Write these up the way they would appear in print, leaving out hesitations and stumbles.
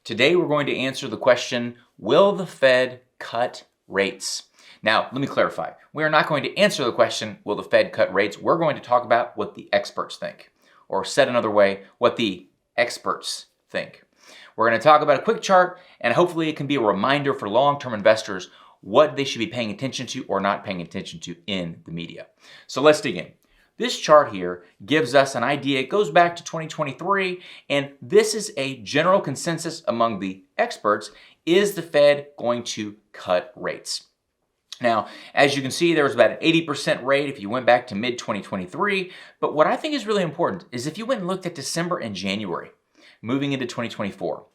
Today we're going to answer the question, will the Fed cut rates? Now, let me clarify. We are not going to answer the question, will the Fed cut rates? We're going to talk about what the experts think. Or said another way, what the experts think. We're going to talk about a quick chart, and hopefully it can be a reminder for long-term investors what they should be paying attention to or not paying attention to in the media. So let's dig in. This chart here gives us an idea. It goes back to 2023, and this is a general consensus among the experts. Is the Fed going to cut rates? Now, as you can see, there was about an 80% rate if you went back to mid-2023, but what I think is really important is if you went and looked at December and January, moving into 2024,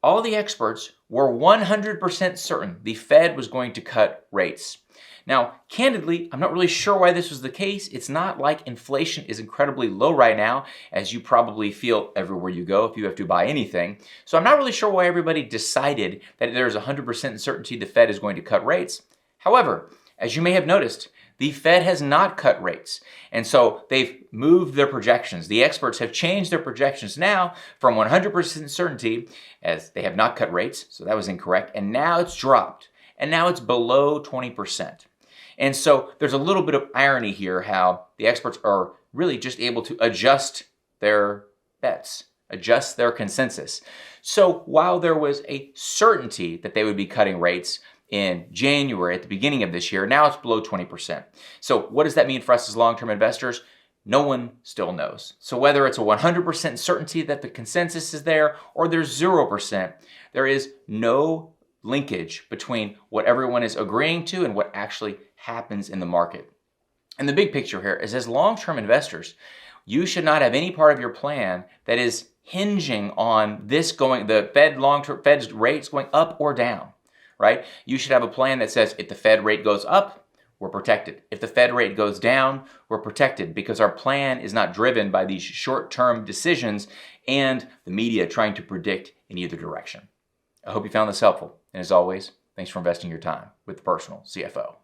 all the experts were 100% certain the Fed was going to cut rates. Now, candidly, I'm not really sure why this was the case. It's not like inflation is incredibly low right now, as you probably feel everywhere you go if you have to buy anything. So I'm not really sure why everybody decided that there's 100% certainty the Fed is going to cut rates. However, as you may have noticed, the Fed has not cut rates. And so they've moved their projections. The experts have changed their projections now from 100% certainty, as they have not cut rates, so that was incorrect, and now it's dropped. And now it's below 20%. And so there's a little bit of irony here how the experts are really just able to adjust their bets, adjust their consensus. So while there was a certainty that they would be cutting rates in January at the beginning of this year, now it's below 20%. So what does that mean for us as long-term investors? No one still knows. So whether it's a 100% certainty that the consensus is there or there's 0%, there is no linkage between what everyone is agreeing to and what actually happens in the market. And the big picture here is, as long-term investors, you should not have any part of your plan that is hinging on the Fed's rates going up or down, right? You should have a plan that says if the Fed rate goes up, we're protected. If the Fed rate goes down, we're protected, because our plan is not driven by these short-term decisions and the media trying to predict in either direction. I hope you found this helpful. And as always, thanks for investing your time with the Personal CFO.